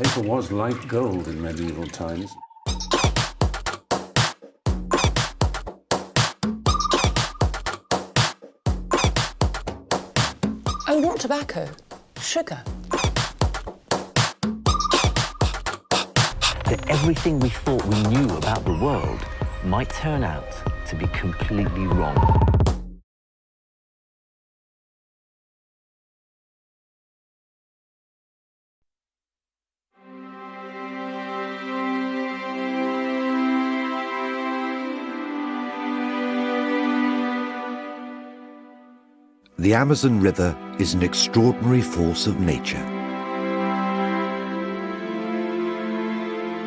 Paper was like gold in medieval times. Oh, not tobacco, sugar. That everything we thought we knew about the world might turn out to be completely wrong. The Amazon River is an extraordinary force of nature.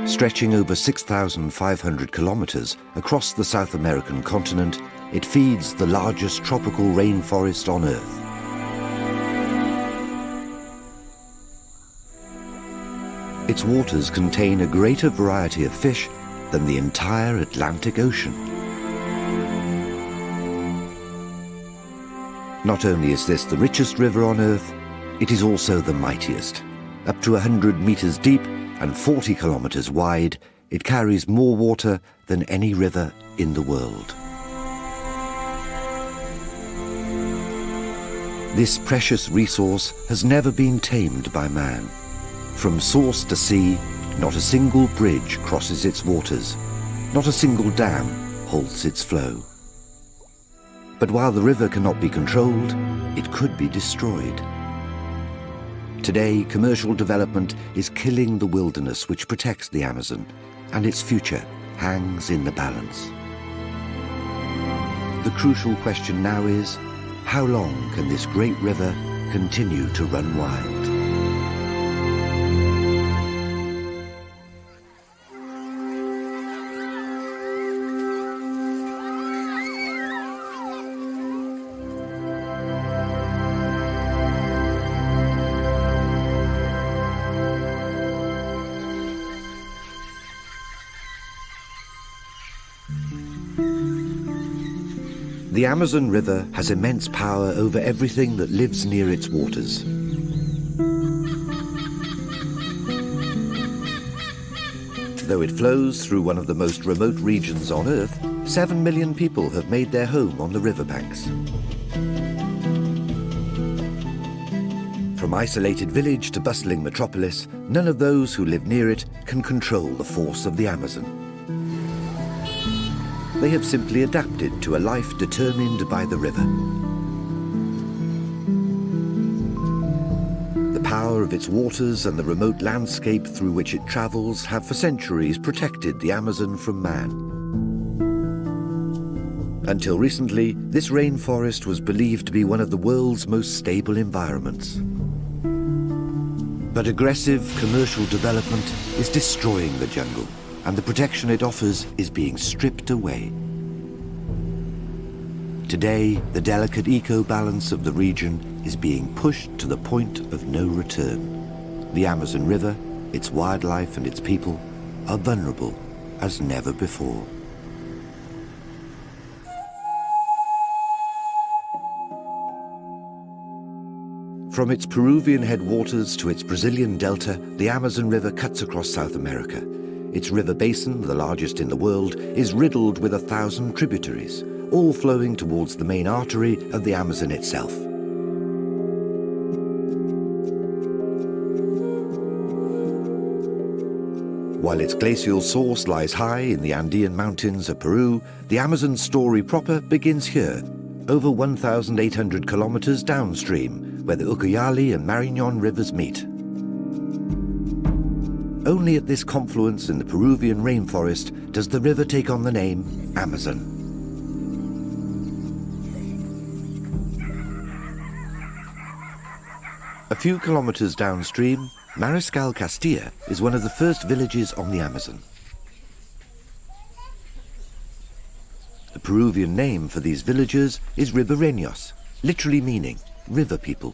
Stretching over 6,500 kilometers across the South American continent, it feeds the largest tropical rainforest on Earth. Its waters contain a greater variety of fish than the entire Atlantic Ocean. Not only is this the richest river on Earth, it is also the mightiest. Up to 100 meters deep and 40 kilometers wide, it carries more water than any river in the world. This precious resource has never been tamed by man. From source to sea, not a single bridge crosses its waters, not a single dam halts its flow. But while the river cannot be controlled, it could be destroyed. Today, commercial development is killing the wilderness which protects the Amazon, and its future hangs in the balance. The crucial question now is, how long can this great river continue to run wild? The Amazon River has immense power over everything that lives near its waters. Though it flows through one of the most remote regions on Earth, 7 million people have made their home on the riverbanks. From isolated village to bustling metropolis, none of those who live near it can control the force of the Amazon. They have simply adapted to a life determined by the river. The power of its waters and the remote landscape through which it travels have for centuries protected the Amazon from man. Until recently, this rainforest was believed to be one of the world's most stable environments. But aggressive commercial development is destroying the jungle, and the protection it offers is being stripped away. Today, the delicate eco-balance of the region is being pushed to the point of no return. The Amazon River, its wildlife and its people are vulnerable as never before. From its Peruvian headwaters to its Brazilian delta, the Amazon River cuts across South America. Its river basin, the largest in the world, is riddled with 1,000 tributaries, all flowing towards the main artery of the Amazon itself. While its glacial source lies high in the Andean mountains of Peru, the Amazon story proper begins here, over 1,800 kilometers downstream, where the Ucayali and Marañón rivers meet. Only at this confluence in the Peruvian rainforest does the river take on the name Amazon. A few kilometers downstream, Mariscal Castilla is one of the first villages on the Amazon. The Peruvian name for these villagers is Ribereños, literally meaning river people.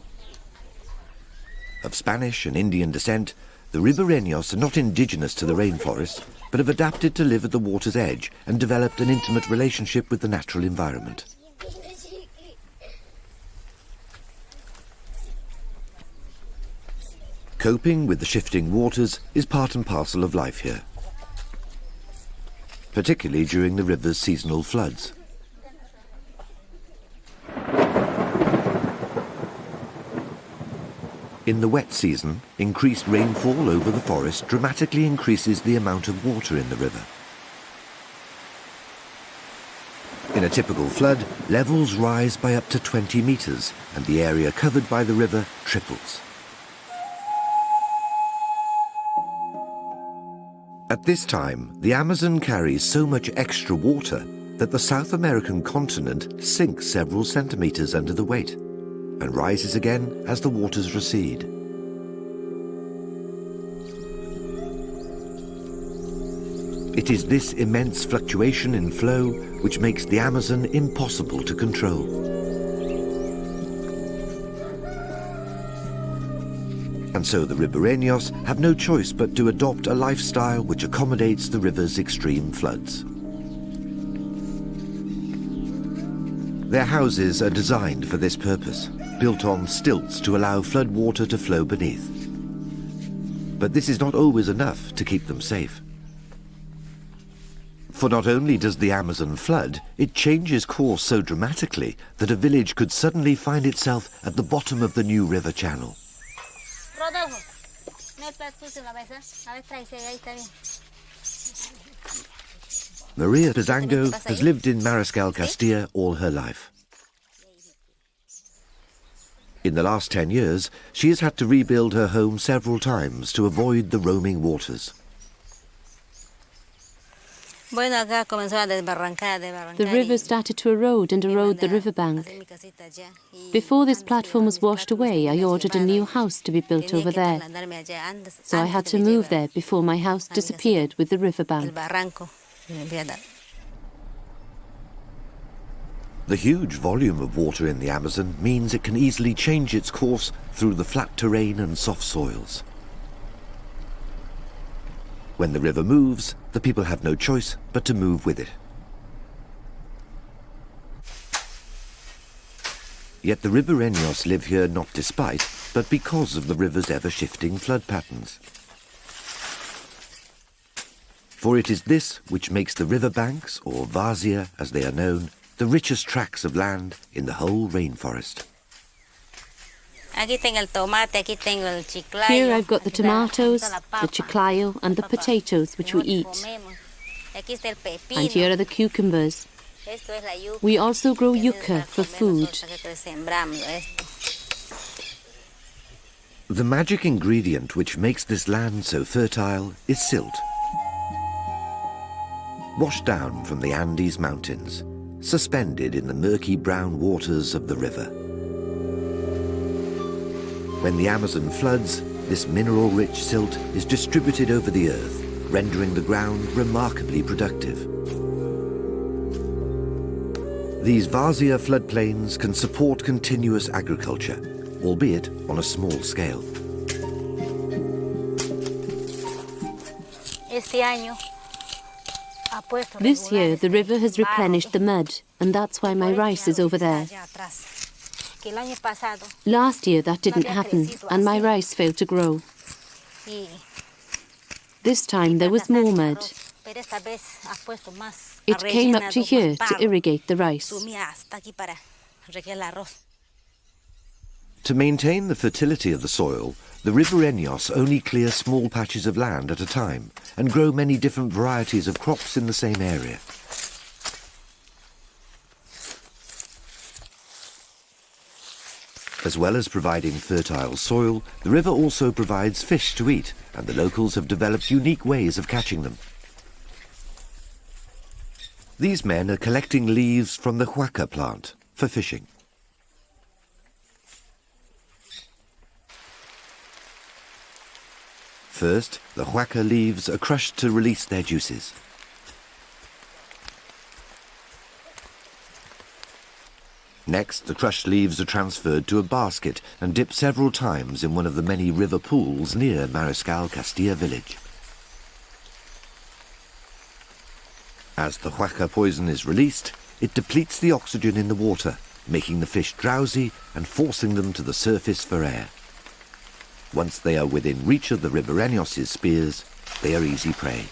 Of Spanish and Indian descent, the Ribereños are not indigenous to the rainforest, but have adapted to live at the water's edge and developed an intimate relationship with the natural environment. Coping with the shifting waters is part and parcel of life here, particularly during the river's seasonal floods. In the wet season, increased rainfall over the forest dramatically increases the amount of water in the river. In a typical flood, levels rise by up to 20 meters, and the area covered by the river triples. At this time, the Amazon carries so much extra water that the South American continent sinks several centimeters under the weight and rises again as the waters recede. It is this immense fluctuation in flow which makes the Amazon impossible to control. And so the Ribereños have no choice but to adopt a lifestyle which accommodates the river's extreme floods. Their houses are designed for this purpose, built on stilts to allow flood water to flow beneath. But this is not always enough to keep them safe. For not only does the Amazon flood, it changes course so dramatically that a village could suddenly find itself at the bottom of the new river channel. Maria Pizango has lived in Mariscal Castilla all her life. In the last 10 years, she has had to rebuild her home several times to avoid the roaming waters. The river started to erode and erode the riverbank. Before this platform was washed away, I ordered a new house to be built over there. So I had to move there before my house disappeared with the riverbank. The huge volume of water in the Amazon means it can easily change its course through the flat terrain and soft soils. When the river moves, the people have no choice but to move with it. Yet the Ribereños live here not despite, but because of the river's ever-shifting flood patterns. For it is this which makes the riverbanks, or varzea as they are known, the richest tracts of land in the whole rainforest. Here I've got the tomatoes, the chiclayo and the potatoes which we eat. And here are the cucumbers. We also grow yucca for food. The magic ingredient which makes this land so fertile is silt. Washed down from the Andes Mountains, suspended in the murky brown waters of the river. When the Amazon floods, this mineral-rich silt is distributed over the earth, rendering the ground remarkably productive. These varzea floodplains can support continuous agriculture, albeit on a small scale. This year the river has replenished the mud, and that's why my rice is over there. Last year that didn't happen, and my rice failed to grow. This time there was more mud. It came up to here to irrigate the rice. To maintain the fertility of the soil, the Ribereños only clear small patches of land at a time and grow many different varieties of crops in the same area. As well as providing fertile soil, the river also provides fish to eat, and the locals have developed unique ways of catching them. These men are collecting leaves from the huaca plant for fishing. First, the huaca leaves are crushed to release their juices. Next, the crushed leaves are transferred to a basket and dipped several times in one of the many river pools near Mariscal Castilla village. As the huaca poison is released, it depletes the oxygen in the water, making the fish drowsy and forcing them to the surface for air. Once they are within reach of the Ribereños' spears, they are easy prey.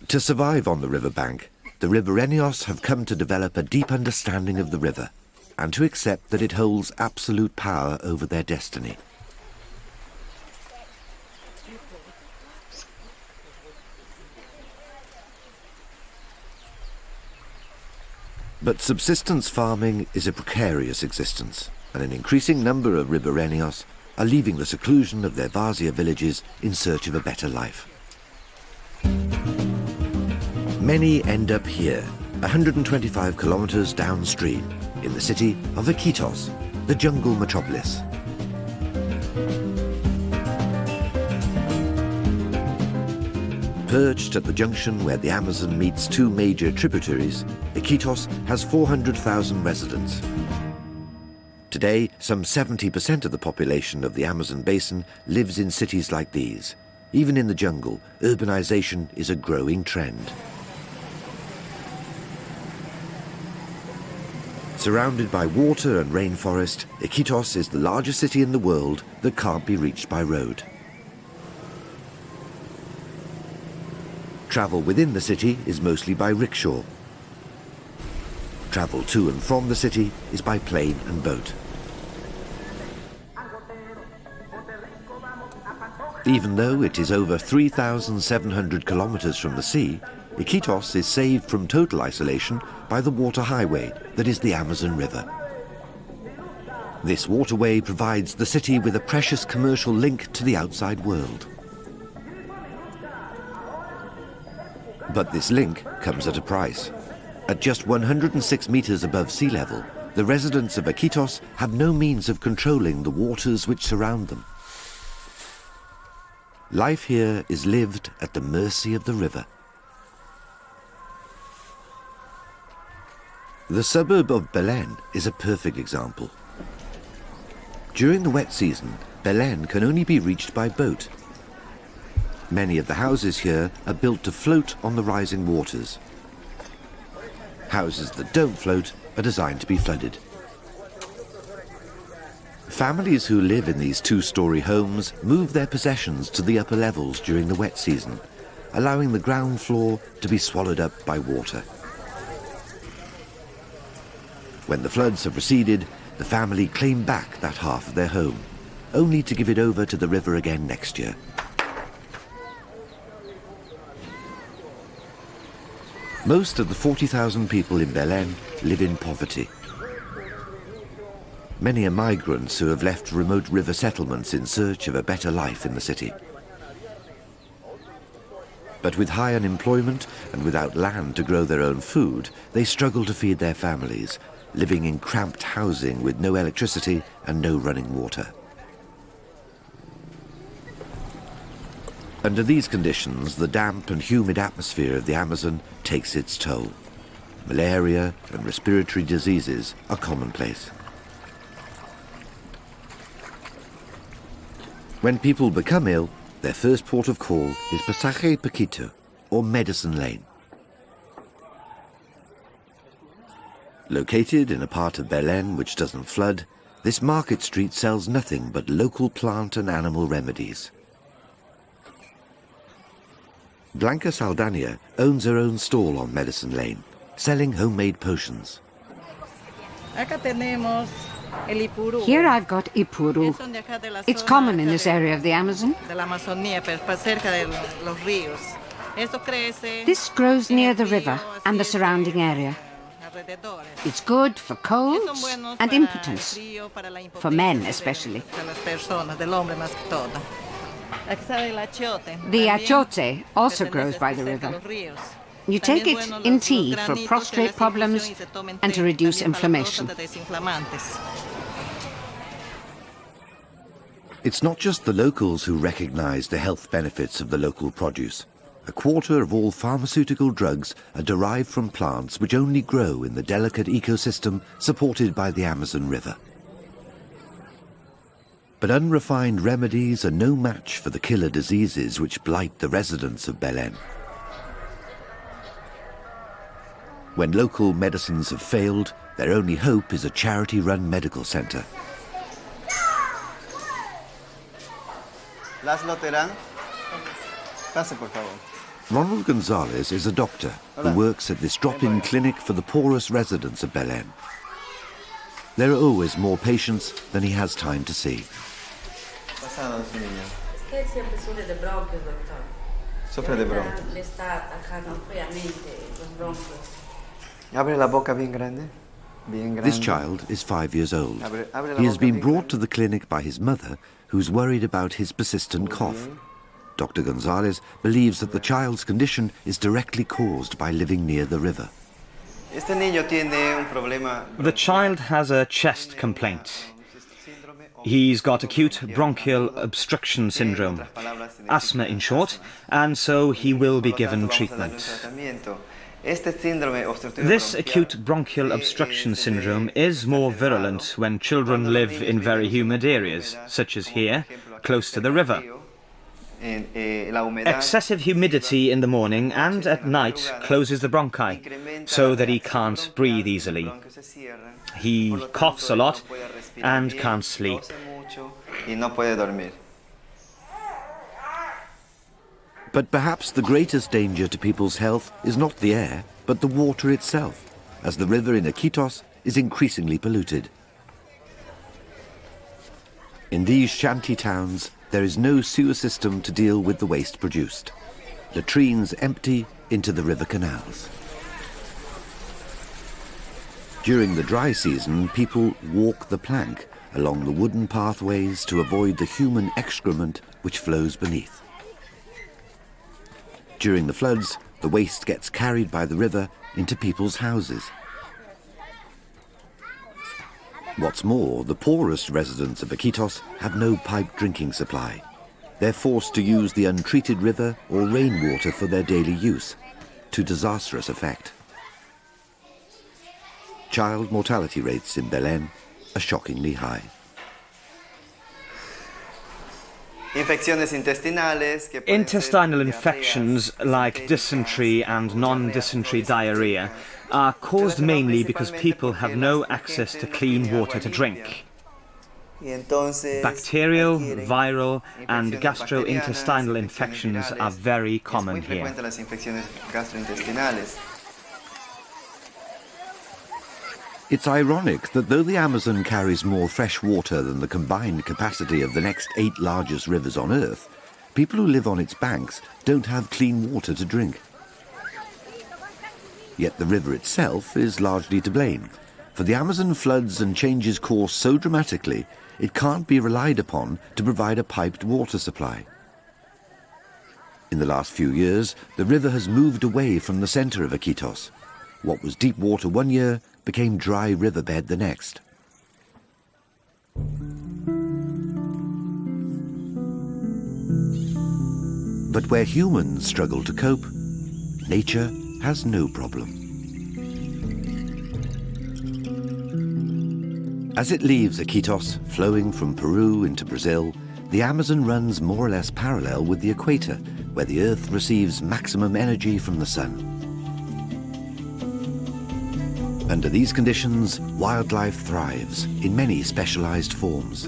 To survive on the riverbank, the Ribereños have come to develop a deep understanding of the river and to accept that it holds absolute power over their destiny. But subsistence farming is a precarious existence, and an increasing number of Ribereños are leaving the seclusion of their Várzea villages in search of a better life. Many end up here, 125 kilometers downstream, in the city of Iquitos, the jungle metropolis. Perched at the junction where the Amazon meets two major tributaries, Iquitos has 400,000 residents. Today, some 70% of the population of the Amazon basin lives in cities like these. Even in the jungle, urbanization is a growing trend. Surrounded by water and rainforest, Iquitos is the largest city in the world that can't be reached by road. Travel within the city is mostly by rickshaw. Travel to and from the city is by plane and boat. Even though it is over 3,700 kilometers from the sea, Iquitos is saved from total isolation by the water highway that is the Amazon River. This waterway provides the city with a precious commercial link to the outside world. But this link comes at a price. At just 106 meters above sea level, the residents of Iquitos have no means of controlling the waters which surround them. Life here is lived at the mercy of the river. The suburb of Belén is a perfect example. During the wet season, Belén can only be reached by boat. Many of the houses here are built to float on the rising waters. Houses that don't float are designed to be flooded. Families who live in these two-story homes move their possessions to the upper levels during the wet season, allowing the ground floor to be swallowed up by water. When the floods have receded, the family claim back that half of their home, only to give it over to the river again next year. Most of the 40,000 people in Belén live in poverty. Many are migrants who have left remote river settlements in search of a better life in the city. But with high unemployment and without land to grow their own food, they struggle to feed their families, living in cramped housing with no electricity and no running water. Under these conditions, the damp and humid atmosphere of the Amazon takes its toll. Malaria and respiratory diseases are commonplace. When people become ill, their first port of call is Pasaje Paquito, or Medicine Lane. Located in a part of Belén which doesn't flood, this market street sells nothing but local plant and animal remedies. Blanca Saldania owns her own stall on Medicine Lane, selling homemade potions. Here I've got ipuru. It's common in this area of the Amazon. This grows near the river and the surrounding area. It's good for colds and impotence, for men especially. The achote also grows by the river. You take it in tea for prostate problems and to reduce inflammation. It's not just the locals who recognize the health benefits of the local produce. A quarter of all pharmaceutical drugs are derived from plants which only grow in the delicate ecosystem supported by the Amazon River. But unrefined remedies are no match for the killer diseases which blight the residents of Belén. When local medicines have failed, their only hope is a charity-run medical centre. Laszlo Terán. Pase, por favor. Ronald Gonzalez is a doctor who works at this drop-in clinic for the poorest residents of Belém. There are always more patients than he has time to see. Pasado, su niño. Es que él siempre sufre de bronquios, doctor. Sufre de bronquios. Le está atacando fríamente los bronquios. Abre la boca bien grande. Bien grande. This child is 5 years old. He has been brought to the clinic by his mother, who's worried about his persistent cough. Dr. Gonzalez believes that the child's condition is directly caused by living near the river. Este niño tiene un problema. The child has a chest complaint. He's got acute bronchial obstruction syndrome, asthma in short, and so he will be given treatment. This acute bronchial obstruction syndrome is more virulent when children live in very humid areas, such as here, close to the river. Excessive humidity in the morning and at night closes the bronchi, so that he can't breathe easily. He coughs a lot and can't sleep. But perhaps the greatest danger to people's health is not the air, but the water itself, as the river in Iquitos is increasingly polluted. In these shanty towns, there is no sewer system to deal with the waste produced. Latrines empty into the river canals. During the dry season, people walk the plank along the wooden pathways to avoid the human excrement which flows beneath. During the floods, the waste gets carried by the river into people's houses. What's more, the poorest residents of Iquitos have no piped drinking supply. They're forced to use the untreated river or rainwater for their daily use, to disastrous effect. Child mortality rates in Belém are shockingly high. Intestinal infections like dysentery and non-dysentery diarrhea are caused mainly because people have no access to clean water to drink. Bacterial, viral and gastrointestinal infections are very common here. It's ironic that though the Amazon carries more fresh water than the combined capacity of the next 8 largest rivers on Earth, people who live on its banks don't have clean water to drink. Yet the river itself is largely to blame, for the Amazon floods and changes course so dramatically it can't be relied upon to provide a piped water supply. In the last few years, the river has moved away from the centre of Iquitos. What was deep water one year became dry riverbed the next. But where humans struggle to cope, nature has no problem. As it leaves Iquitos, flowing from Peru into Brazil, the Amazon runs more or less parallel with the equator, where the Earth receives maximum energy from the sun. Under these conditions, wildlife thrives in many specialized forms.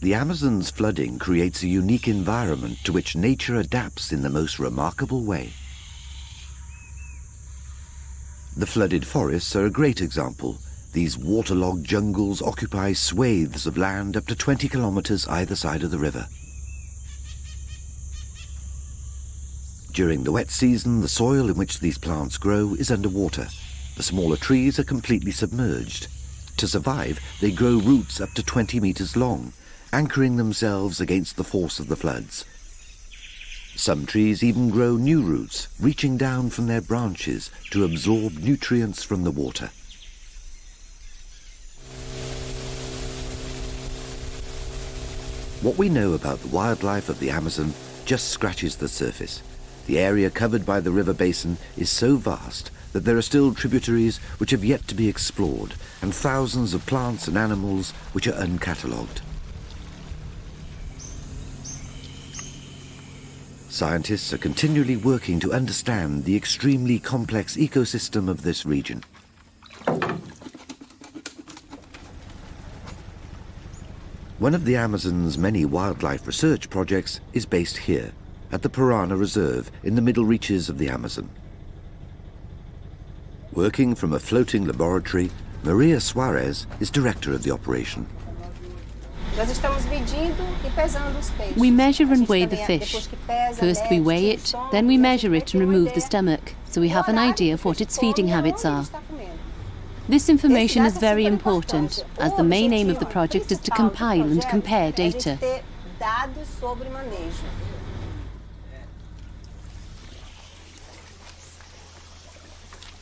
The Amazon's flooding creates a unique environment to which nature adapts in the most remarkable way. The flooded forests are a great example. These waterlogged jungles occupy swathes of land up to 20 kilometers either side of the river. During the wet season, the soil in which these plants grow is underwater. The smaller trees are completely submerged. To survive, they grow roots up to 20 meters long, anchoring themselves against the force of the floods. Some trees even grow new roots, reaching down from their branches to absorb nutrients from the water. What we know about the wildlife of the Amazon just scratches the surface. The area covered by the river basin is so vast that there are still tributaries which have yet to be explored and thousands of plants and animals which are uncatalogued. Scientists are continually working to understand the extremely complex ecosystem of this region. One of the Amazon's many wildlife research projects is based here, at the Parana Reserve in the middle reaches of the Amazon. Working from a floating laboratory, Maria Suarez is director of the operation. We measure and weigh the fish. First we weigh it, then we measure it and remove the stomach, so we have an idea of what its feeding habits are. This information is very important, as the main aim of the project is to compile and compare data.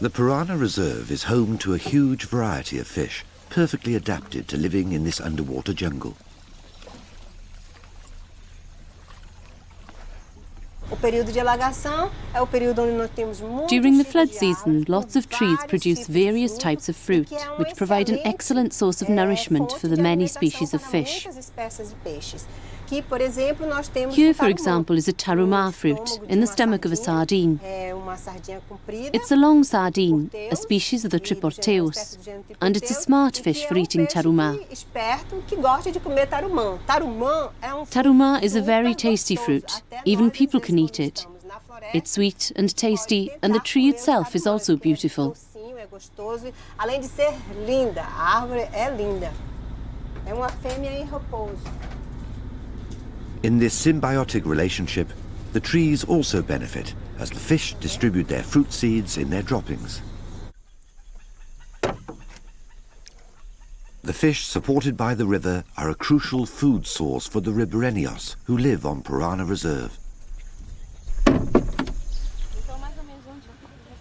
The Parana Reserve is home to a huge variety of fish, perfectly adapted to living in this underwater jungle. During the flood season, lots of trees produce various types of fruit, which provide an excellent source of nourishment for the many species of fish. Here, for example, is a tarumá fruit in the stomach of a sardine. It's a long sardine, a species of the triporteus, and it's a smart fish for eating tarumá. Tarumá is a very tasty fruit. Even people can eat it. It's sweet and tasty, and the tree itself is also beautiful. In this symbiotic relationship, the trees also benefit as the fish distribute their fruit seeds in their droppings. The fish supported by the river are a crucial food source for the ribeirinhos who live on Parana Reserve.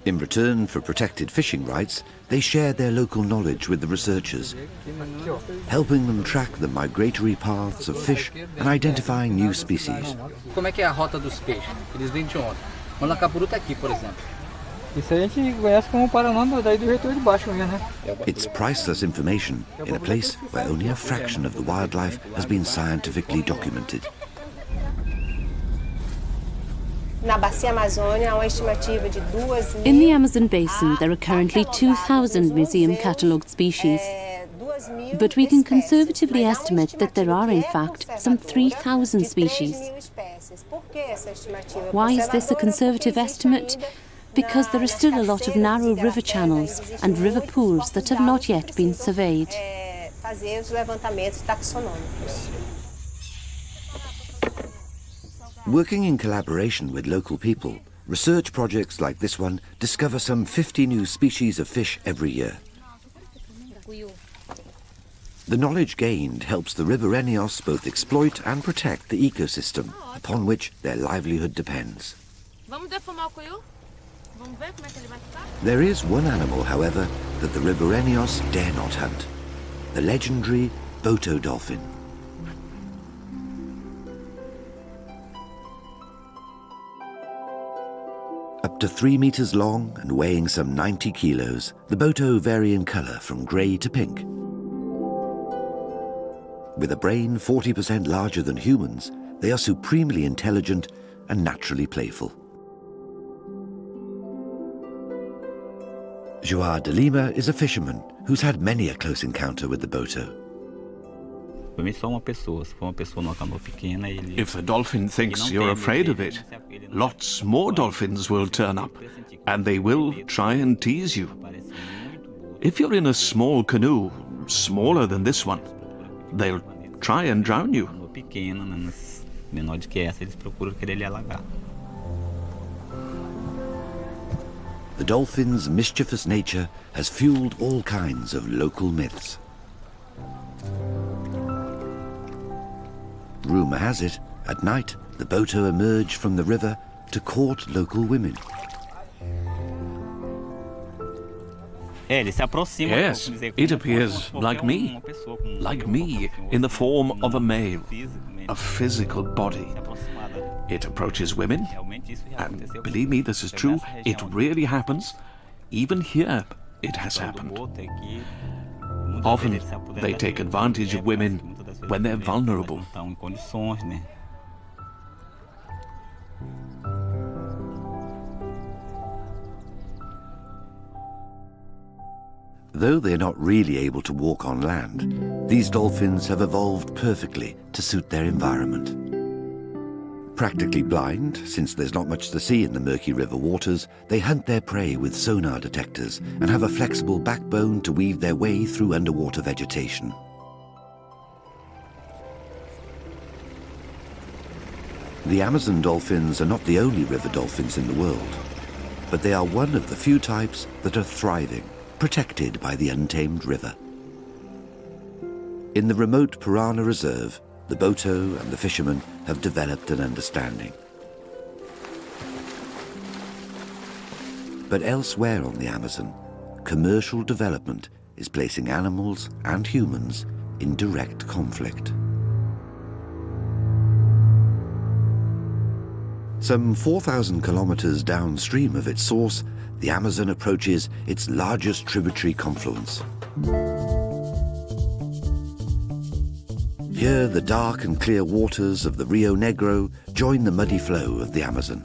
In return for protected fishing rights, they share their local knowledge with the researchers, helping them track the migratory paths of fish and identifying new species. Como é que é a rota dos peixes? Eles vêm de onde? Manacapuru está aqui, por exemplo. Isso a gente conhece como Paraná, daí do retor de baixo mesmo, né? It's priceless information in a place where only a fraction of the wildlife has been scientifically documented. In the Amazon basin, there are currently 2,000 museum-catalogued species. But we can conservatively estimate that there are, in fact, some 3,000 species. Why is this a conservative estimate? Because there are still a lot of narrow river channels and river pools that have not yet been surveyed. Working in collaboration with local people, research projects like this one discover some 50 new species of fish every year. The knowledge gained helps the ribeirinhos both exploit and protect the ecosystem upon which their livelihood depends. There is one animal, however, that the ribeirinhos dare not hunt, the legendary Boto dolphin. Up to 3 meters long and weighing some 90 kilos, the Boto vary in color from gray to pink. With a brain 40% larger than humans, they are supremely intelligent and naturally playful. João de Lima is a fisherman who's had many a close encounter with the Boto. If the dolphin thinks you're afraid of it, lots more dolphins will turn up, and they will try and tease you. If you're in a small canoe, smaller than this one, they'll try and drown you. The dolphin's mischievous nature has fueled all kinds of local myths. Rumour has it, at night, the Boto emerge from the river to court local women. Yes, it appears like me in the form of a male, a physical body. It approaches women, and believe me, this is true, it really happens. Even here, it has happened. Often, they take advantage of women when they're vulnerable. Though they're not really able to walk on land, these dolphins have evolved perfectly to suit their environment. Practically blind, since there's not much to see in the murky river waters, they hunt their prey with sonar detectors and have a flexible backbone to weave their way through underwater vegetation. The Amazon dolphins are not the only river dolphins in the world, but they are one of the few types that are thriving, protected by the untamed river. In the remote Piranha Reserve, the Boto and the fishermen have developed an understanding. But elsewhere on the Amazon, commercial development is placing animals and humans in direct conflict. Some 4,000 kilometers downstream of its source, the Amazon approaches its largest tributary confluence. Here, the dark and clear waters of the Rio Negro join the muddy flow of the Amazon.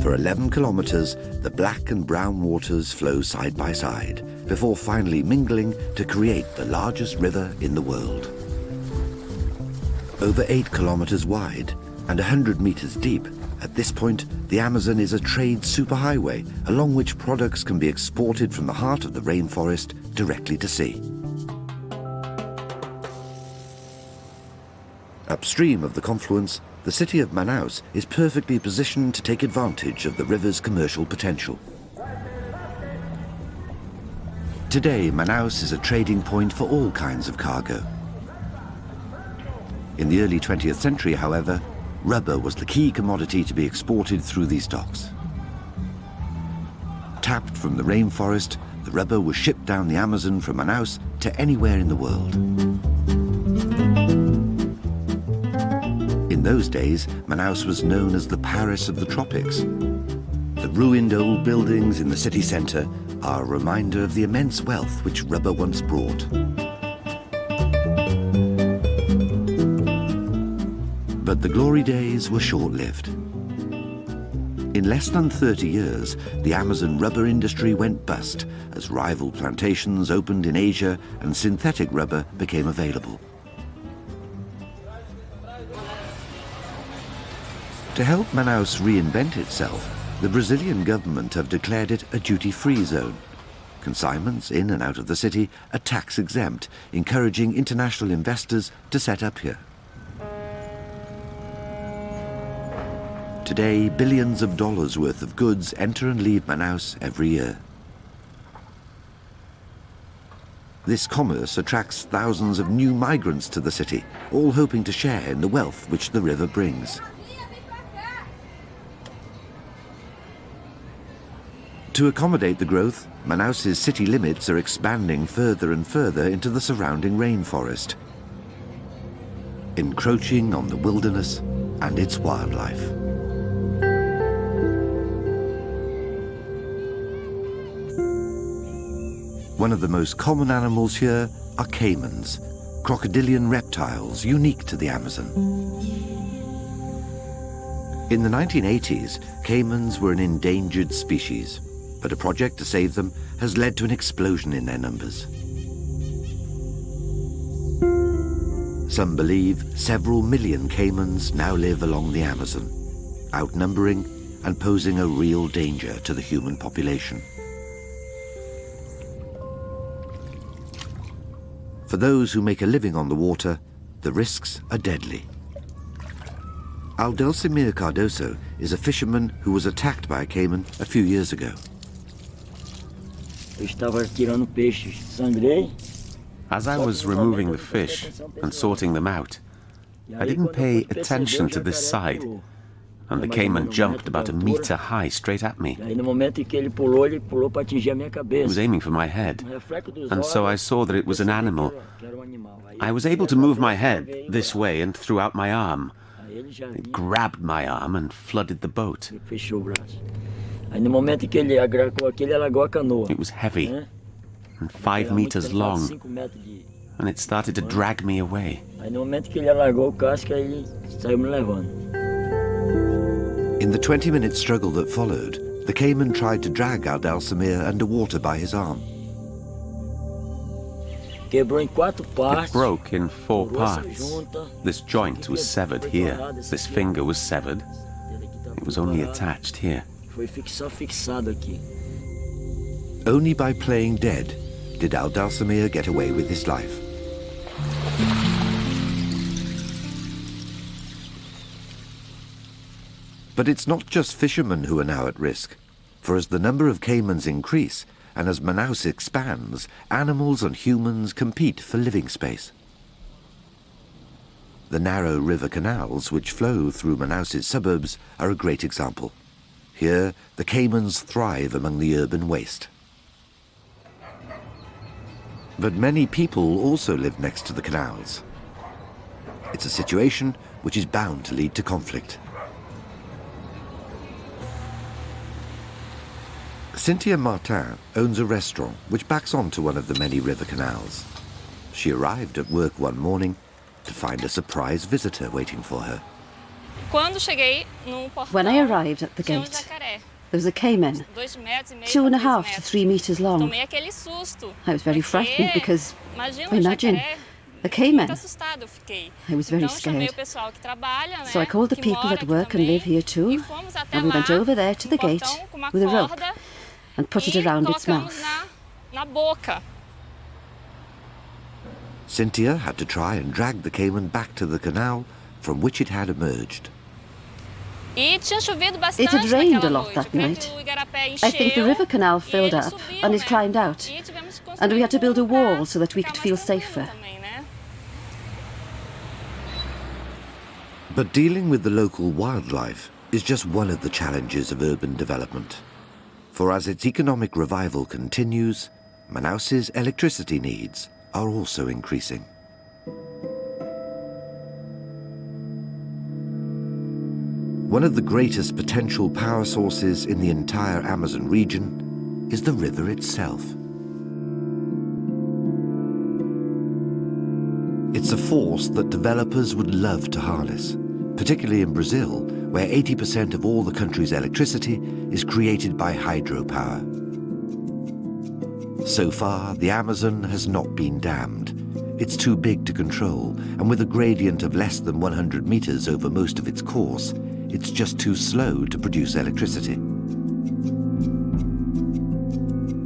For 11 kilometers, the black and brown waters flow side by side, before finally mingling to create the largest river in the world. Over 8 kilometers wide and 100 meters deep, at this point, the Amazon is a trade superhighway along which products can be exported from the heart of the rainforest directly to sea. Upstream of the confluence, the city of Manaus is perfectly positioned to take advantage of the river's commercial potential. Today, Manaus is a trading point for all kinds of cargo. In the early 20th century, however, rubber was the key commodity to be exported through these docks. Tapped from the rainforest, the rubber was shipped down the Amazon from Manaus to anywhere in the world. In those days, Manaus was known as the Paris of the tropics. The ruined old buildings in the city centre are a reminder of the immense wealth which rubber once brought. But the glory days were short-lived. In less than 30 years, the Amazon rubber industry went bust as rival plantations opened in Asia and synthetic rubber became available. To help Manaus reinvent itself, the Brazilian government have declared it a duty-free zone. Consignments in and out of the city are tax-exempt, encouraging international investors to set up here. Today, billions of dollars worth of goods enter and leave Manaus every year. This commerce attracts thousands of new migrants to the city, all hoping to share in the wealth which the river brings. To accommodate the growth, Manaus's city limits are expanding further and further into the surrounding rainforest, encroaching on the wilderness and its wildlife. One of the most common animals here are caimans, crocodilian reptiles unique to the Amazon. In the 1980s, caimans were an endangered species, but a project to save them has led to an explosion in their numbers. Some believe several million caimans now live along the Amazon, outnumbering and posing a real danger to the human population. For those who make a living on the water, the risks are deadly. Aldelsimir Cardoso is a fisherman who was attacked by a caiman a few years ago. As I was removing the fish and sorting them out, I didn't pay attention to this side, and the caiman jumped about a meter high straight at me. He was aiming for my head, and so I saw that it was an animal. I was able to move my head this way and threw out my arm, It grabbed my arm and flooded the boat. It was heavy and 5 meters long, and it started to drag me away. In the 20-minute struggle that followed, the caiman tried to drag Al-Samir underwater by his arm. It broke in 4 parts. This joint was severed here. This finger was severed. It was only attached here. Only by playing dead did Al-Samir get away with his life. But it's not just fishermen who are now at risk, for as the number of caimans increase and as Manaus expands, animals and humans compete for living space. The narrow river canals which flow through Manaus's suburbs are a great example. Here, the caimans thrive among the urban waste. But many people also live next to the canals. It's a situation which is bound to lead to conflict. Cynthia Martin owns a restaurant which backs onto one of the many river canals. She arrived at work one morning to find a surprise visitor waiting for her. When I arrived at the gate, there was a caiman, 2.5 to 3 meters long. I was very frightened because, imagine, a caiman. I was very scared. So I called the people that work and live here too, and we went over there to the gate with a rope and put it around its mouth. Cynthia had to try and drag the caiman back to the canal from which it had emerged. It had rained a lot that night. I think the river canal filled up and it climbed out, and we had to build a wall so that we could feel safer. But dealing with the local wildlife is just one of the challenges of urban development. For as its economic revival continues, Manaus's electricity needs are also increasing. One of the greatest potential power sources in the entire Amazon region is the river itself. It's a force that developers would love to harness, particularly in Brazil, where 80% of all the country's electricity is created by hydropower. So far, the Amazon has not been dammed. It's too big to control, and with a gradient of less than 100 meters over most of its course, it's just too slow to produce electricity.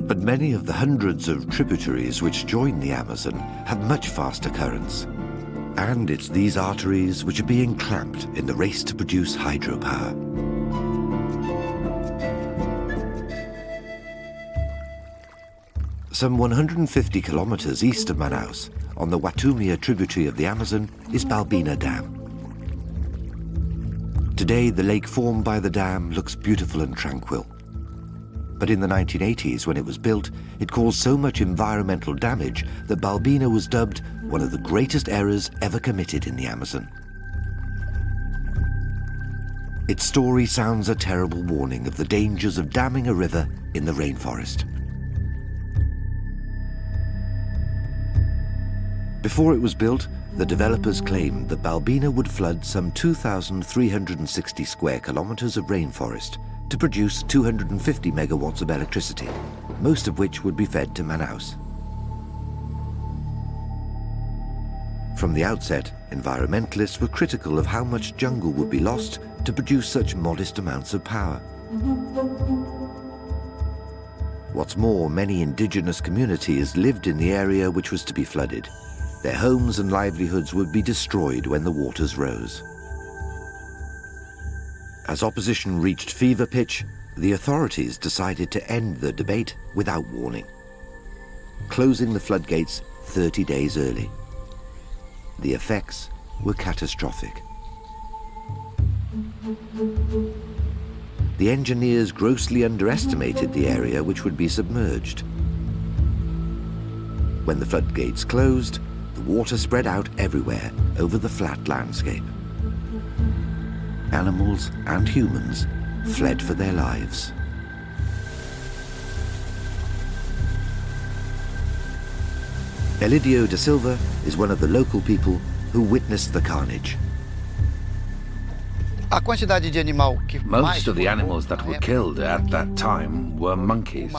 But many of the hundreds of tributaries which join the Amazon have much faster currents. And it's these arteries which are being clamped in the race to produce hydropower. Some 150 kilometers east of Manaus, on the Watumia tributary of the Amazon, is Balbina Dam. Today, the lake formed by the dam looks beautiful and tranquil. But in the 1980s, when it was built, it caused so much environmental damage that Balbina was dubbed one of the greatest errors ever committed in the Amazon. Its story sounds a terrible warning of the dangers of damming a river in the rainforest. Before it was built, the developers claimed that Balbina would flood some 2,360 square kilometers of rainforest to produce 250 megawatts of electricity, most of which would be fed to Manaus. From the outset, environmentalists were critical of how much jungle would be lost to produce such modest amounts of power. What's more, many indigenous communities lived in the area which was to be flooded. Their homes and livelihoods would be destroyed when the waters rose. As opposition reached fever pitch, the authorities decided to end the debate without warning, closing the floodgates 30 days early. The effects were catastrophic. The engineers grossly underestimated the area which would be submerged. When the floodgates closed, the water spread out everywhere over the flat landscape. animals and humans fled for their lives. Elidio da Silva is one of the local people who witnessed the carnage. Most of the animals that were killed at that time were monkeys.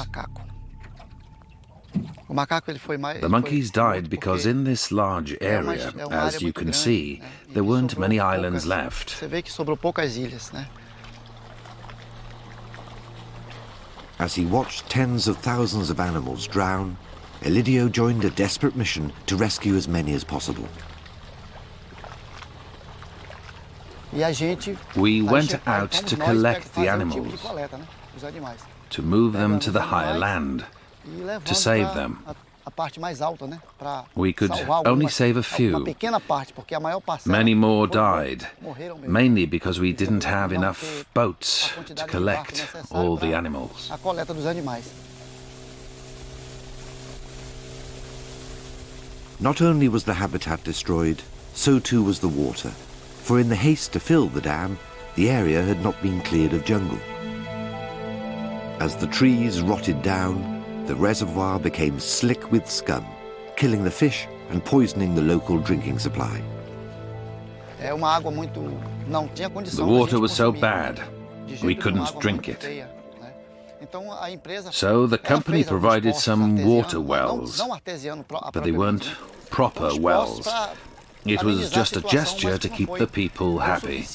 The monkeys died because in this large area, as you can see, there weren't many islands left. As he watched tens of thousands of animals drown, Elidio joined a desperate mission to rescue as many as possible. We went out to collect the animals, to move them to the higher land, to save them. We could only save a few. Many more died, mainly because we didn't have enough boats to collect all the animals. Not only was the habitat destroyed, so too was the water. For in the haste to fill the dam, the area had not been cleared of jungle. As the trees rotted down, the reservoir became slick with scum, killing the fish and poisoning the local drinking supply. The water was so bad, we couldn't drink it. So the company provided some water wells, but they weren't proper wells. It was just a gesture to keep the people happy.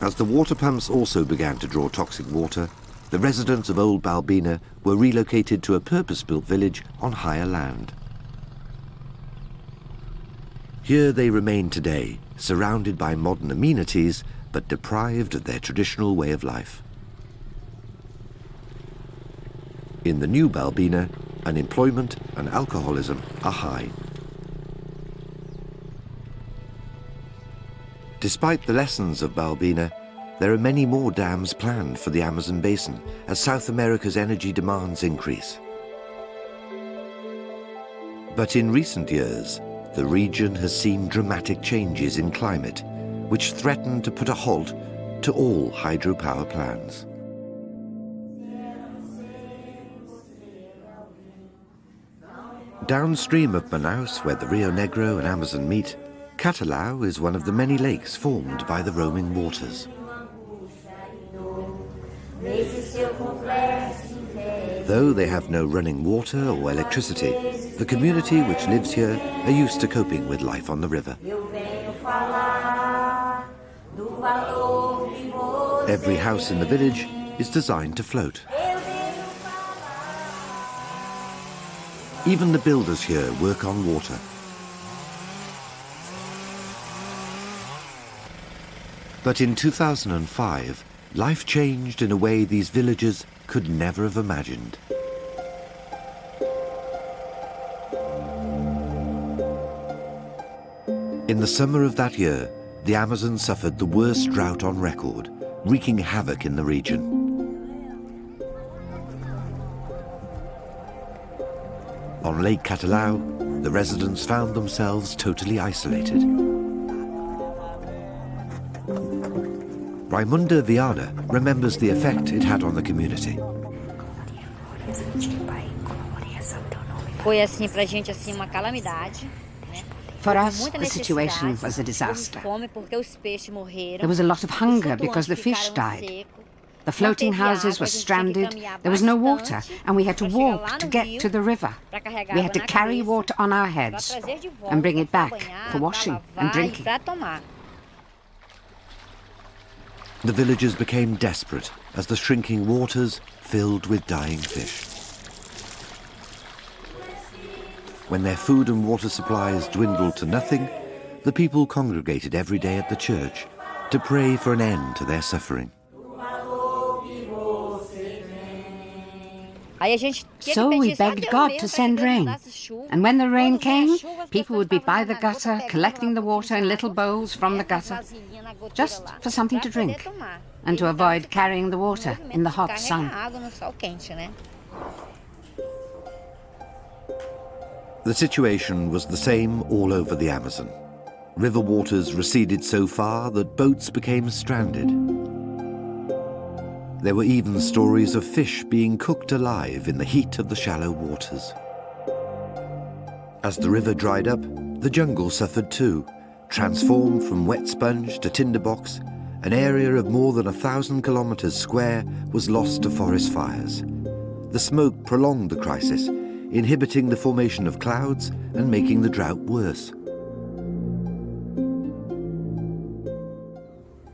As the water pumps also began to draw toxic water, the residents of Old Balbina were relocated to a purpose-built village on higher land. Here they remain today, surrounded by modern amenities, but deprived of their traditional way of life. In the new Balbina, unemployment and alcoholism are high. Despite the lessons of Balbina, there are many more dams planned for the Amazon basin as South America's energy demands increase. But in recent years, the region has seen dramatic changes in climate, which threaten to put a halt to all hydropower plans. Downstream of Manaus, where the Rio Negro and Amazon meet, Catalão is one of the many lakes formed by the roaming waters. Though they have no running water or electricity, the community which lives here are used to coping with life on the river. Every house in the village is designed to float. Even the builders here work on water. But in 2005, life changed in a way these villagers could never have imagined. In the summer of that year, the Amazon suffered the worst drought on record, wreaking havoc in the region. On Lake Catalão, the residents found themselves totally isolated. Raimunda Viana remembers the effect it had on the community. For us, the situation was a disaster. There was a lot of hunger because the fish died. The floating houses were stranded, there was no water, and we had to walk to get to the river. We had to carry water on our heads and bring it back for washing and drinking. The villagers became desperate as the shrinking waters filled with dying fish. When their food and water supplies dwindled to nothing, the people congregated every day at the church to pray for an end to their suffering. So we begged God to send rain. And when the rain came, people would be by the gutter, collecting the water in little bowls from the gutter, just for something to drink, and to avoid carrying the water in the hot sun. The situation was the same all over the Amazon. River waters receded so far that boats became stranded. There were even stories of fish being cooked alive in the heat of the shallow waters. As the river dried up, the jungle suffered too, transformed from wet sponge to tinderbox. An area of more than 1,000 kilometers square was lost to forest fires. The smoke prolonged the crisis, inhibiting the formation of clouds and making the drought worse.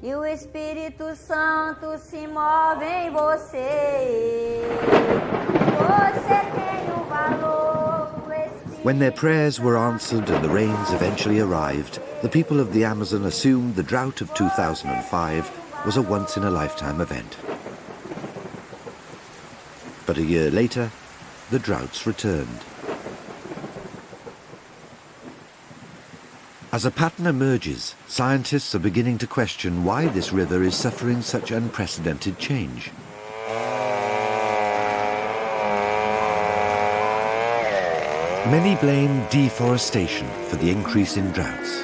E o Espírito Santo se move em você. Você tem o valor. When their prayers were answered and the rains eventually arrived, the people of the Amazon assumed the drought of 2005 was a once-in-a-lifetime event. But a year later, the droughts returned. As a pattern emerges, scientists are beginning to question why this river is suffering such unprecedented change. Many blame deforestation for the increase in droughts.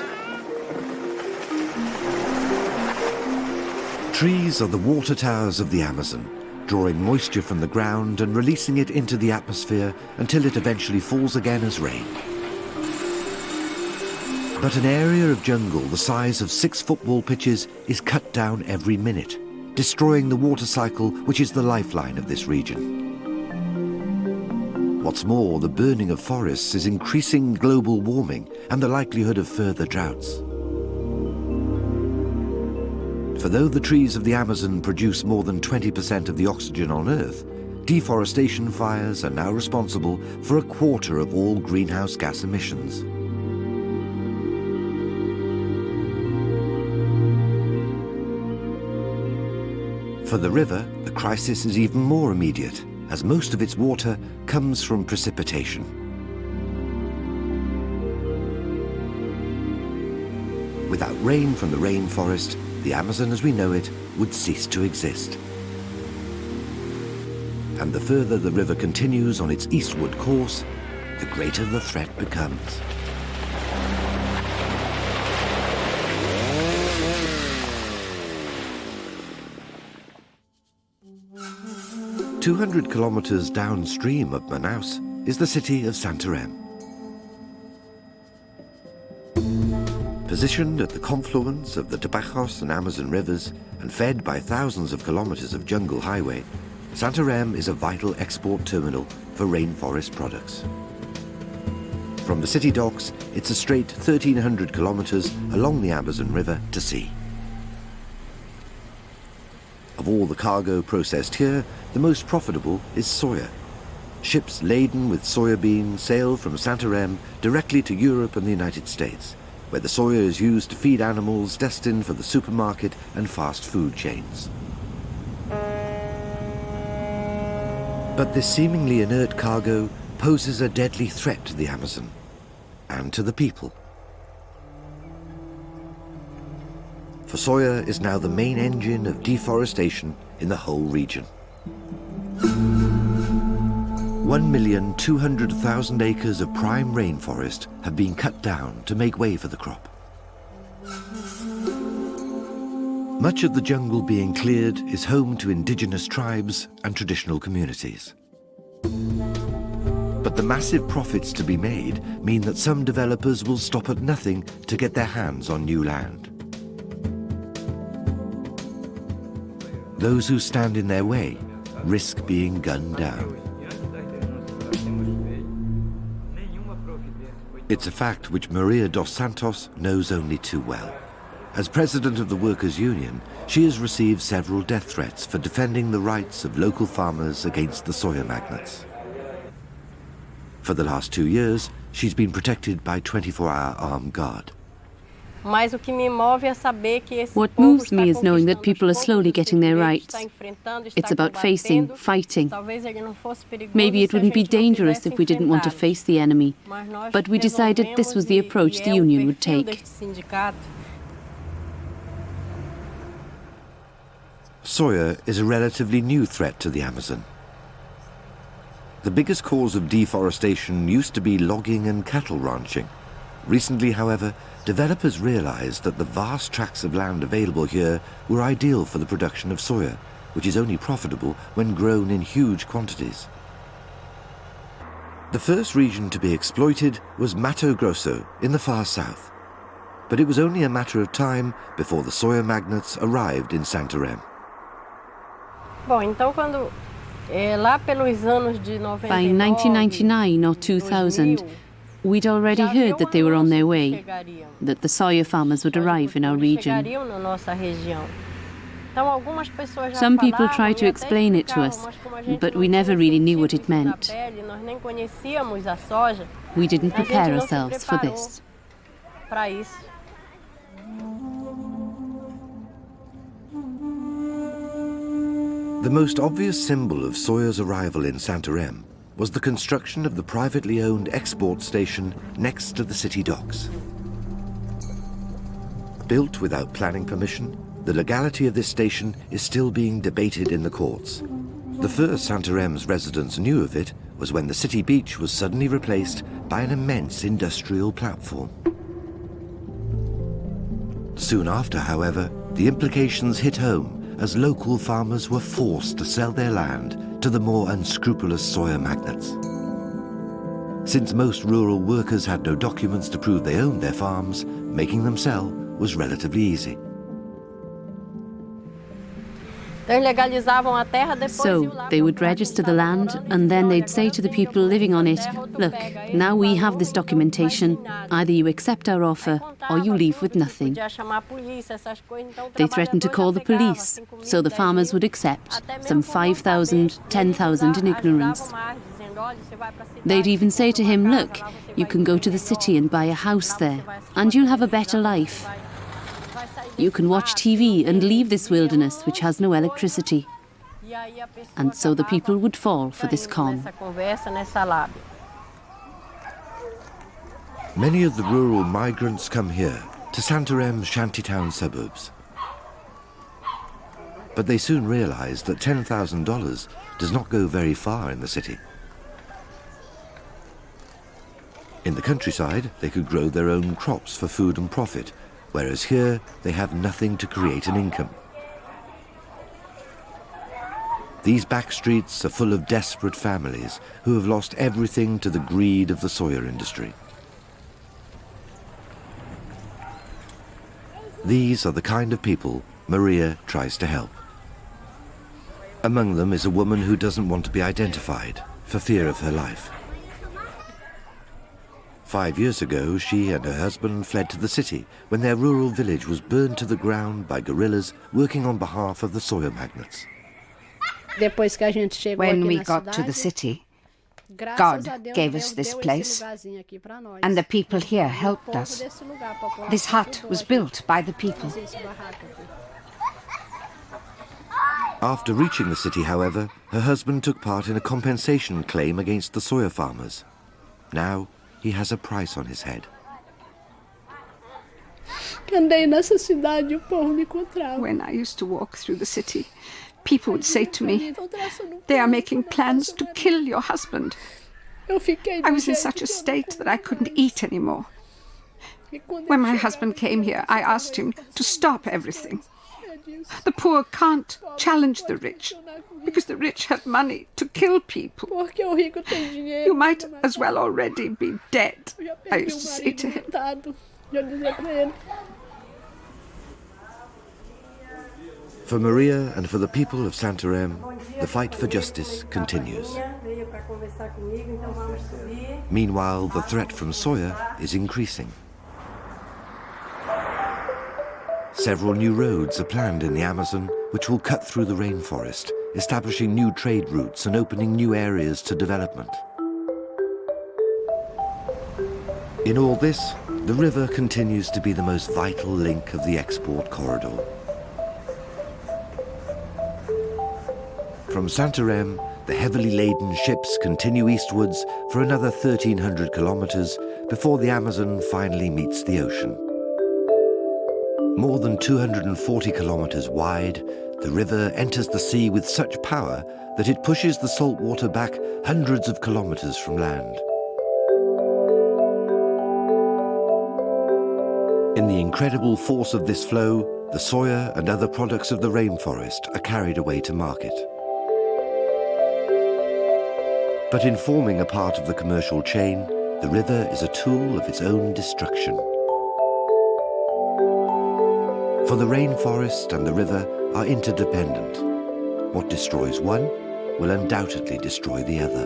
Trees are the water towers of the Amazon, drawing moisture from the ground and releasing it into the atmosphere until it eventually falls again as rain. But an area of jungle the size of 6 football pitches is cut down every minute, destroying the water cycle which is the lifeline of this region. What's more, the burning of forests is increasing global warming and the likelihood of further droughts. For though the trees of the Amazon produce more than 20% of the oxygen on Earth, deforestation fires are now responsible for 1/4 of all greenhouse gas emissions. For the river, the crisis is even more immediate, as most of its water comes from precipitation. Without rain from the rainforest, the Amazon as we know it would cease to exist. And the further the river continues on its eastward course, the greater the threat becomes. "200 kilometers downstream of Manaus is the city of Santarém. Positioned at the confluence of the Tapajos and Amazon rivers and fed by thousands of kilometers of jungle highway, Santarém is a vital export terminal for rainforest products. From the city docks, it's a straight 1,300 kilometers along the Amazon River to sea. Of all the cargo processed here, the most profitable is soya. Ships laden with soya beans sail from Santarém directly to Europe and the United States, where the soya is used to feed animals destined for the supermarket and fast food chains. But this seemingly inert cargo poses a deadly threat to the Amazon and to the people. For soya is now the main engine of deforestation in the whole region. 1,200,000 acres of prime rainforest have been cut down to make way for the crop. Much of the jungle being cleared is home to indigenous tribes and traditional communities. But the massive profits to be made mean that some developers will stop at nothing to get their hands on new land. Those who stand in their way risk being gunned down. It's a fact which Maria dos Santos knows only too well. As president of the Workers' Union, she has received several death threats for defending the rights of local farmers against the soya magnates. For the last 2 years, she's been protected by 24-hour armed guard. What moves me is knowing that people are slowly getting their rights. It's about facing, fighting. Maybe it wouldn't be dangerous if we didn't want to face the enemy, but we decided this was the approach the union would take. Soya is a relatively new threat to the Amazon. The biggest cause of deforestation used to be logging and cattle ranching. Recently, however, developers realized that the vast tracts of land available here were ideal for the production of soya, which is only profitable when grown in huge quantities. The first region to be exploited was Mato Grosso in the far south. But it was only a matter of time before the soya magnates arrived in Santarém. By 1999 or 2000, we'd already heard that they were on their way, that the soya farmers would arrive in our region. Some people tried to explain it to us, but we never really knew what it meant. We didn't prepare ourselves for this. The most obvious symbol of soya's arrival in Santarém was the construction of the privately owned export station next to the city docks. Built without planning permission, the legality of this station is still being debated in the courts. The first Santarém's residents knew of it was when the city beach was suddenly replaced by an immense industrial platform. Soon after, however, the implications hit home as local farmers were forced to sell their land to the more unscrupulous soya magnates. Since most rural workers had no documents to prove they owned their farms, making them sell was relatively easy. So they would register the land, and then they'd say to the people living on it, look, now we have this documentation, either you accept our offer or you leave with nothing. They threatened to call the police, so the farmers would accept, some 5,000, 10,000 in ignorance. They'd even say to him, look, you can go to the city and buy a house there, and you'll have a better life. You can watch TV and leave this wilderness which has no electricity. And so the people would fall for this con. Many of the rural migrants come here to Santarém's shantytown suburbs. But they soon realize that $10,000 does not go very far in the city. In the countryside, they could grow their own crops for food and profit, whereas here they have nothing to create an income. These back streets are full of desperate families who have lost everything to the greed of the soya industry. These are the kind of people Maria tries to help. Among them is a woman who doesn't want to be identified for fear of her life. 5 years ago, she and her husband fled to the city when their rural village was burned to the ground by guerrillas working on behalf of the soya magnates. When we got to the city, God gave us this place, and the people here helped us. This hut was built by the people. After reaching the city, however, her husband took part in a compensation claim against the soya farmers. Now, he has a price on his head. When I used to walk through the city, people would say to me, they are making plans to kill your husband. I was in such a state that I couldn't eat anymore. When my husband came here, I asked him to stop everything. The poor can't challenge the rich, because the rich have money to kill people. You might as well already be dead, I used to say to him. For Maria and for the people of Santarém, the fight for justice continues. Meanwhile, the threat from soya is increasing. Several new roads are planned in the Amazon, which will cut through the rainforest, establishing new trade routes and opening new areas to development. In all this, the river continues to be the most vital link of the export corridor. From Santarém, the heavily laden ships continue eastwards for another 1,300 kilometers before the Amazon finally meets the ocean. More than 240 kilometers wide, The river enters the sea with such power that it pushes the salt water back hundreds of kilometers from land. In the incredible force of this flow, the soya and other products of the rainforest are carried away to market. But in forming a part of the commercial chain, the river is a tool of its own destruction. For the rainforest and the river are interdependent. What destroys one will undoubtedly destroy the other.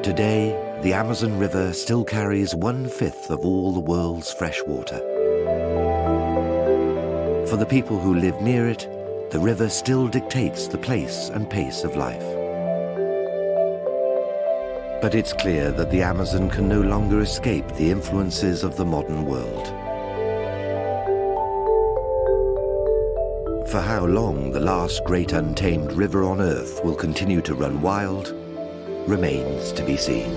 Today, the Amazon River still carries 1/5 of all the world's fresh water. For the people who live near it, the river still dictates the place and pace of life. But it's clear that the Amazon can no longer escape the influences of the modern world. For how long the last great untamed river on Earth will continue to run wild remains to be seen.